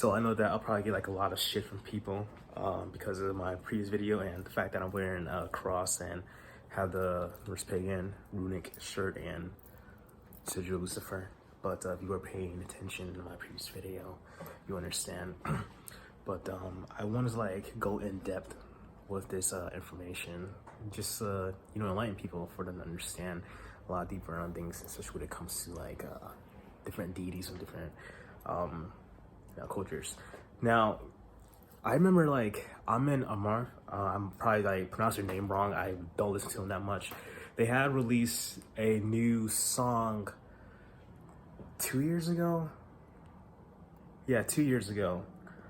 So I know that I'll probably get like a lot of shit from people because of my previous video and the fact that I'm wearing a cross and have the Norse Pagan runic shirt and Sigil Lucifer. But if you were paying attention in my previous video, you understand. But I want to like go in depth with this information, just enlighten people for them to understand a lot deeper on things, especially when it comes to like different deities and different cultures. Now, I remember like Amin Amar, I'm probably like pronouncing your name wrong. I don't listen to him that much. They had released a new song 2 years ago. Yeah, 2 years ago,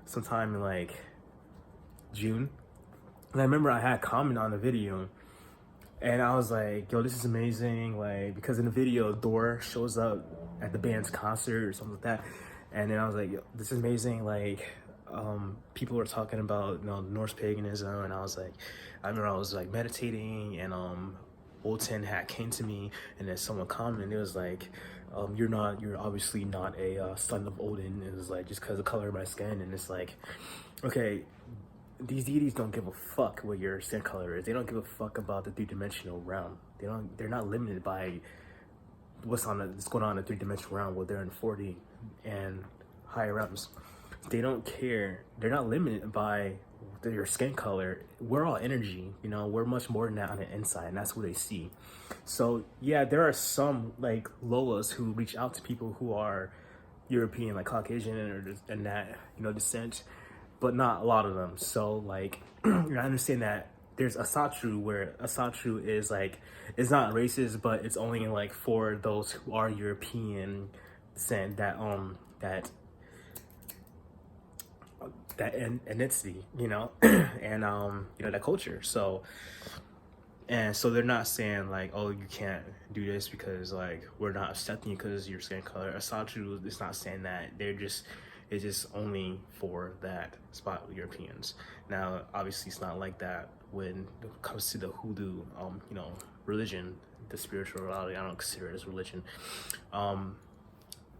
sometime in like June. And I remember I had a comment on the video and I was like, yo, this is amazing. Like, because in the video, Dor shows up at the band's concert or something like that. And then I was like, yo, this is amazing. Like, people were talking about, Norse paganism. And I remember I was like meditating and, Olten hat came to me and then someone commented and it was like, you're obviously not a son of Odin. It was like, just because of the color of my skin. And it's like, okay, these deities don't give a fuck what your skin color is. They don't give a fuck about the three-dimensional realm. They're not limited by what's going on in the three-dimensional realm where they're in 4D and higher realms. They don't care. They're not limited by your skin color. We're all energy, we're much more than that on the inside, and that's what they see. So yeah, there are some like Lolas who reach out to people who are European, like Caucasian and that, descent, but not a lot of them. So like, I understand that there's Asatru, where Asatru is like, it's not racist, but it's only like for those who are European descent, that ethnicity, and that culture. So they're not saying like, oh, you can't do this because like we're not accepting you because of your skin color. Asatru is not saying that. It's just only for that spot with Europeans. Now, obviously, it's not like that when it comes to the hoodoo, religion, the spiritual reality. I don't consider it as religion.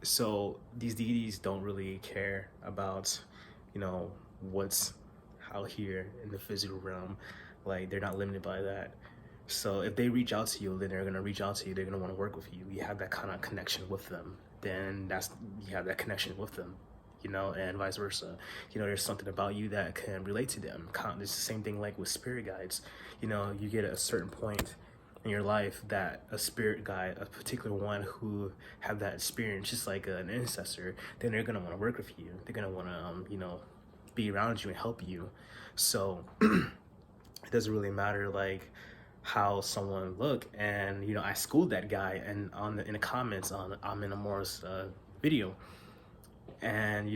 So these deities don't really care about, what's out here in the physical realm. Like, they're not limited by that. So if they reach out to you, then they're gonna reach out to you. They're gonna want to work with you. You have that kind of connection with them. Then you have that connection with them. And vice versa. There's something about you that can relate to them. It's the same thing like with spirit guides. You get at a certain point in your life that a spirit guide, a particular one who have that experience, just like an ancestor, then they're gonna want to work with you. They're gonna want to, be around you and help you. So it doesn't really matter like how someone look. And I schooled that guy and in the comments on Amin Amor's video. And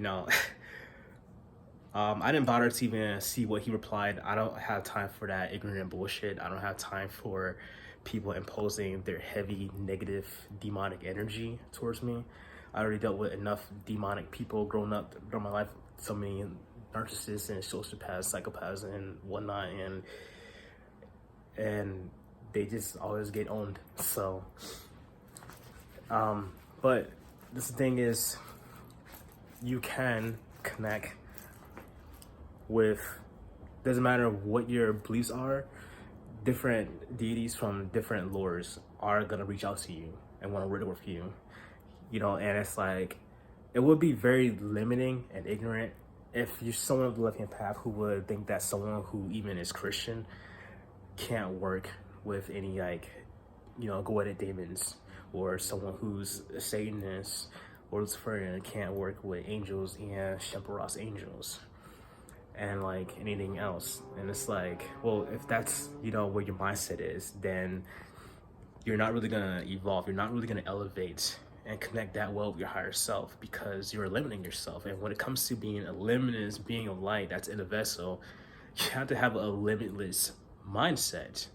I didn't bother to even see what he replied. I don't have time for that ignorant bullshit. I don't have time for people imposing their heavy negative demonic energy towards me. I already dealt with enough demonic people growing up throughout my life, so many narcissists and sociopaths, psychopaths and whatnot, and they just always get owned. So but this thing is, you can connect with, doesn't matter what your beliefs are, different deities from different lores are gonna reach out to you and want to work with you, and it's like, it would be very limiting and ignorant if you're someone of the left-hand path who would think that someone who even is Christian can't work with any like, goetic demons, or someone who's a Satanist or Luciferian can't work with angels and Shemperos angels and like anything else. And it's like, well, if that's where your mindset is, then you're not really gonna evolve. You're not really gonna elevate and connect that well with your higher self, because you're limiting yourself. And when it comes to being a limitless being of light that's in a vessel, you have to have a limitless mindset.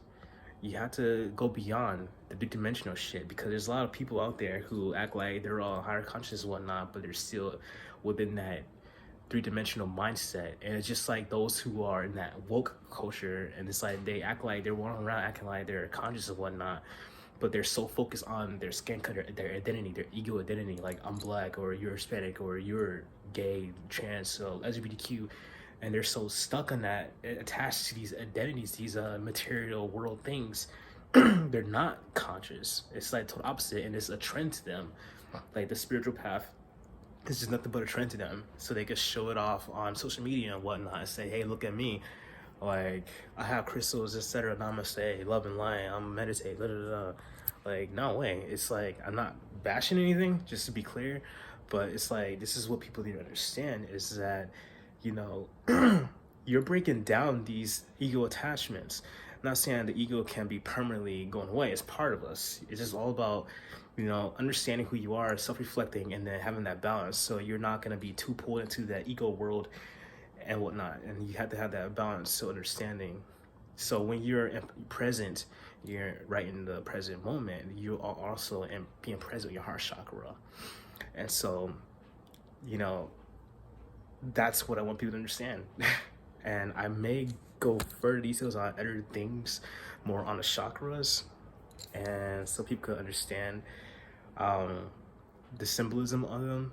You have to go beyond the big dimensional shit, because there's a lot of people out there who act like they're all higher conscious and whatnot, but they're still within that three-dimensional mindset. And it's just like those who are in that woke culture, and it's like they act like they're walking around acting like they're conscious and whatnot, but they're so focused on their skin color, their identity, their ego identity, like I'm black, or you're Hispanic, or you're gay, trans, so LGBTQ, and they're so stuck on that, attached to these identities, these material world things. They're not conscious. It's like total opposite, and it's a trend to them. Like the spiritual path is just nothing but a trend to them, so they can show it off on social media and whatnot and say, hey, look at me, like I have crystals, etc., namaste, love and light, I'm meditate, da, da, da. Like, no way. It's like, I'm not bashing anything, just to be clear, but it's like, this is what people need to understand, is that, you know, you're breaking down these ego attachments. I'm not saying the ego can be permanently going away. It's part of us. It's just all about, you know, understanding who you are, self-reflecting, and then having that balance. So you're not going to be too pulled into that ego world and whatnot. And you have to have that balance, so understanding. So when you're present, you're right in the present moment, you are also being present with your heart chakra. And so, you know, that's what I want people to understand. And I may go further details on other things, more on the chakras, and so people could understand the symbolism of them.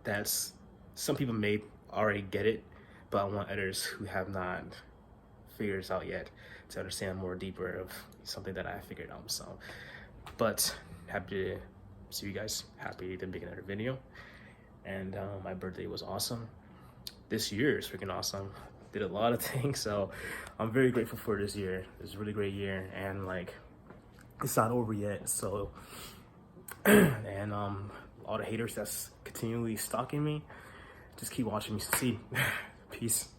That's, some people may already get it, but I want others who have not figured it out yet to understand more deeper of something that I figured out. So, but happy to see you guys, happy to make another video. And my birthday was awesome. This year is freaking awesome. Did a lot of things, so I'm very grateful for this year. It's a really great year, and like, it's not over yet. So, and all the haters that's continually stalking me, just keep watching me see. Peace.